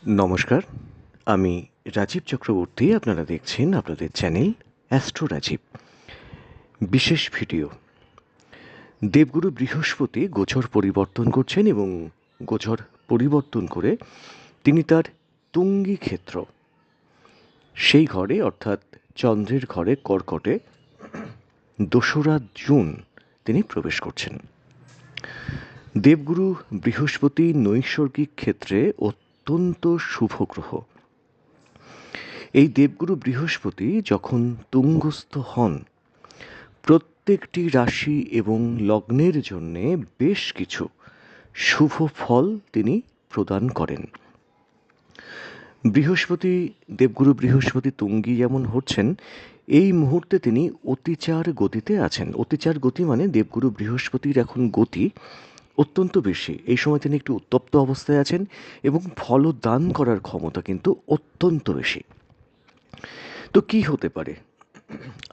নমস্কার, আমি রাজীব চক্রবর্তী। আপনারা দেখছেন আপনাদের চ্যানেল অ্যাস্ট্রো রাজীব। বিশেষ ভিডিও। দেবগুরু বৃহস্পতি গোচর পরিবর্তন করছেন এবং গোচর পরিবর্তন করে তিনি তার তুঙ্গি ক্ষেত্র সেই ঘরে অর্থাৎ চন্দ্রের ঘরে কর্কটে ২রা জুন তিনি প্রবেশ করছেন। দেবগুরু বৃহস্পতি নৈসর্গিক ক্ষেত্রে অত্যন্ত শুভ গ্রহ। এই দেবগুরু বৃহস্পতি যখন তুঙ্গস্থ হন, প্রত্যেকটি রাশি এবং লগ্নের জন্যে বেশ কিছু শুভ ফল তিনি প্রদান করেন। দেবগুরু বৃহস্পতি তুঙ্গি যেমন হচ্ছেন, এই মুহূর্তে তিনি অতিচার গতিতে আছেন। অতিচার গতি মানে দেবগুরু বৃহস্পতির এখন গতি অত্যন্ত বেশি। এই সময় তিনি একটু উত্তপ্ত অবস্থায় আছেন এবং ফলদান করার ক্ষমতা কিন্তু অত্যন্ত বেশি। তো কি হতে পারে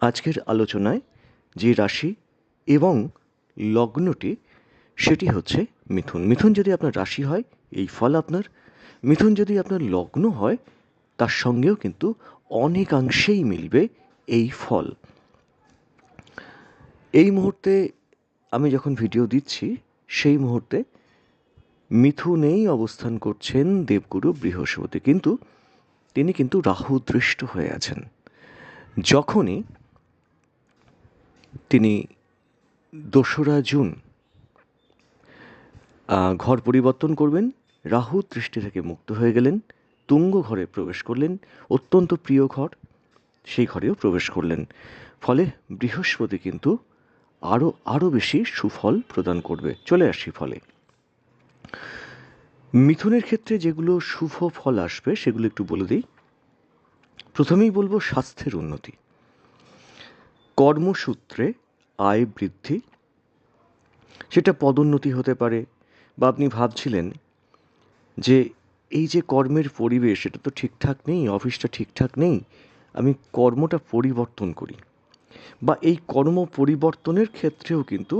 আজকের আলোচনায়? যে রাশি এবং লগ্নটি সেটি হচ্ছে মিথুন। মিথুন যদি আপনার রাশি হয় এই ফল আপনার, মিথুন যদি আপনার লগ্ন হয় তার সঙ্গেও কিন্তু অনেকাংশেই মিলবে এই ফল। এই মুহূর্তে আমি যখন ভিডিও দিচ্ছি সেই মুহূর্তে মিথুনেই অবস্থান করছেন দেবগুরু বৃহস্পতি, কিন্তু তিনি কিন্তু রাহু দৃষ্ট হয়ে আছেন। যখনই তিনি ২রা জুন ঘর পরিবর্তন করবেন, রাহু দৃষ্টি থেকে মুক্ত হয়ে গেলেন, তুঙ্গ ঘরে প্রবেশ করলেন, অত্যন্ত প্রিয় ঘর, সেই ঘরেও প্রবেশ করলেন। ফলে বৃহস্পতি কিন্তু আরও বেশি সুফল প্রদান করবে। চলে আসি ফলে। মিথুনের ক্ষেত্রে যেগুলো শুভ ফল আসবে সেগুলো একটু বলে দিই। প্রথমেই বলবো স্বাস্থ্যের উন্নতি, কর্মসূত্রে আয় বৃদ্ধি, সেটা পদোন্নতি হতে পারে, বা আপনি ভাবছিলেন যে এই যে কর্মের পরিবেশ এটা তো ঠিকঠাক নেই, অফিসটা ঠিকঠাক নেই, আমি কর্মটা পরিবর্তন করি, বা এই কর্ম পরিবর্তনের ক্ষেত্রেও কিন্তু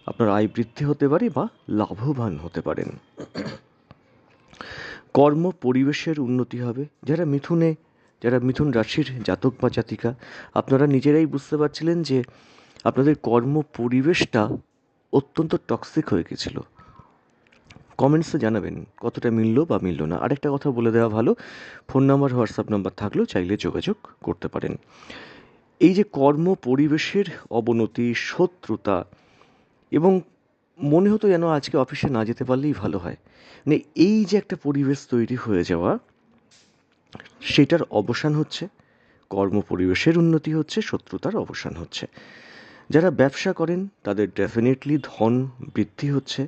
আপনার আয় বৃদ্ধি হতে পারে বা লাভবান হতে পারেন। কর্ম পরিবেশের উন্নতি হবে। যারা মিথুন রাশির জাতক বা জাতিকা, আপনারা নিজেরাই বুঝতে পারছিলেন যে আপনাদের কর্ম পরিবেশটা অত্যন্ত টক্সিক হয়ে গেছিল। কমেন্টসে জানাবেন কতটা মিলল বা মিলল না। আরেকটা কথা বলে দেওয়া ভালো, ফোন নাম্বার, হোয়াটসঅ্যাপ নাম্বার থাকলেও চাইলে যোগাযোগ করতে পারেন। এই যে কর্ম পরিবেশের অবনতি, শত্রুতা, এবং মনে হতো যেন আজকে অফিসে না যেতে পারলেই ভালো হয়, মানে এই যে একটা পরিবেশ তৈরি হয়ে যাওয়া, সেটার অবসান হচ্ছে। কর্ম পরিবেশের উন্নতি হচ্ছে, শত্রুতার অবসান হচ্ছে। যারা ব্যবসা করেন তাদের ডেফিনেটলি ধন বৃদ্ধি হচ্ছে,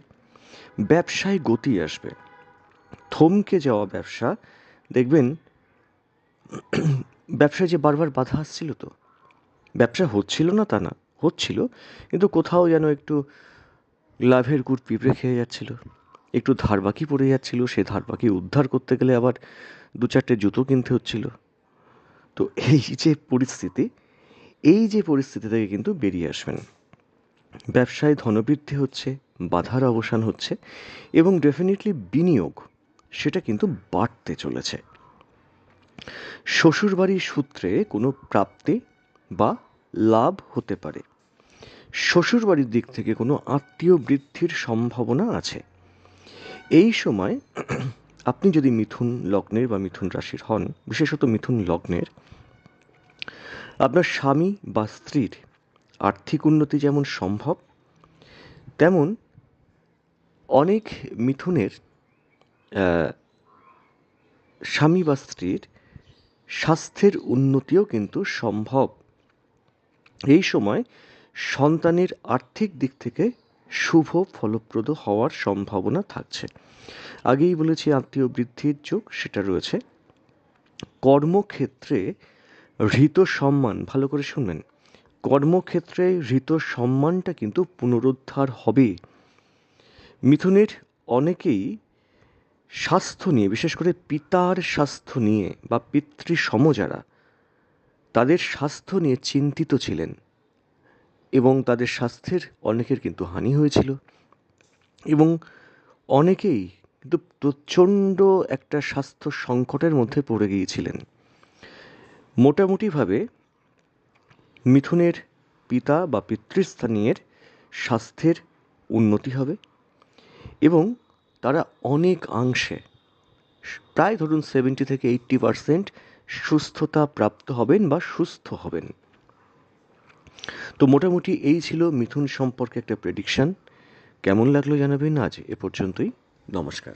ব্যবসায় গতি আসবে। থমকে যাওয়া ব্যবসা দেখবেন, ব্যবসায় যে বারবার বাধা আসছিল, তো ব্যবসা হচ্ছিল না তা না, হচ্ছিল, কিন্তু কোথাও যেন একটু লাভের গুড় পিঁপড়ে খেয়ে যাচ্ছিল, একটু ধার বাকি পড়ে যাচ্ছিল, সে ধার বাকি উদ্ধার করতে গেলে আবার ২-৪টে জুতো কিনতে হচ্ছিল। তো এই যে পরিস্থিতি থেকে কিন্তু বেরিয়ে আসবেন। ব্যবসায় ধনবৃদ্ধি হচ্ছে, বাধার অবসান হচ্ছে, এবং ডেফিনেটলি বিনিয়োগ সেটা কিন্তু বাড়তে চলেছে। শ্বশুরবাড়ির সূত্রে কোনো প্রাপ্তি বা লাভ হতে পারে। শ্বশুরবাড়ির দিক থেকে কোনো আত্মীয় বৃদ্ধির সম্ভাবনা আছে। এই সময় আপনি যদি মিথুন লগ্নের বা মিথুন রাশির হন, বিশেষত মিথুন লগ্নের, আপনার স্বামী বা স্ত্রীর আর্থিক উন্নতি যেমন সম্ভব, তেমন অনেক মিথুনের স্বামী বা স্ত্রীর স্বাস্থ্যের উন্নতিও কিন্তু সম্ভব। এই সময় সন্তানের আর্থিক দিক থেকে শুভ ফলপ্রদ হওয়ার সম্ভাবনা থাকছে। আগেই বলেছি আত্মীয় বৃদ্ধির যোগ সেটা রয়েছে। কর্মক্ষেত্রে হৃত সম্মান, ভালো করে শুনবেন, কর্মক্ষেত্রে হৃত সম্মানটা কিন্তু পুনরুদ্ধার হবে। মিথুনের অনেকেই স্বাস্থ্য নিয়ে, বিশেষ করে পিতার স্বাস্থ্য নিয়ে বা পিতৃসম যারা, তাদের স্বাস্থ্য নিয়ে চিন্তিত ছিলেন এবং তাদের স্বাস্থ্যের অনেকের কিন্তু হানি হয়েছিল, এবং অনেকেই কিন্তু প্রচণ্ড একটা স্বাস্থ্য সংকটের মধ্যে পড়ে গিয়েছিলেন। মোটামুটিভাবে মিথুনের পিতা বা পিতৃস্থানীয়ের স্বাস্থ্যের উন্নতি হবে এবং তারা অনেকাংশে, প্রায় ধরুন 70 থেকে 80% সুস্থতা প্রাপ্ত হবেন বা সুস্থ হবেন। তো মোটামুটি এই ছিল মিথুন সম্পর্কে একটা প্রেডিকশন। কেমন লাগলো জানাবেন। আজ এ পর্যন্তই। নমস্কার।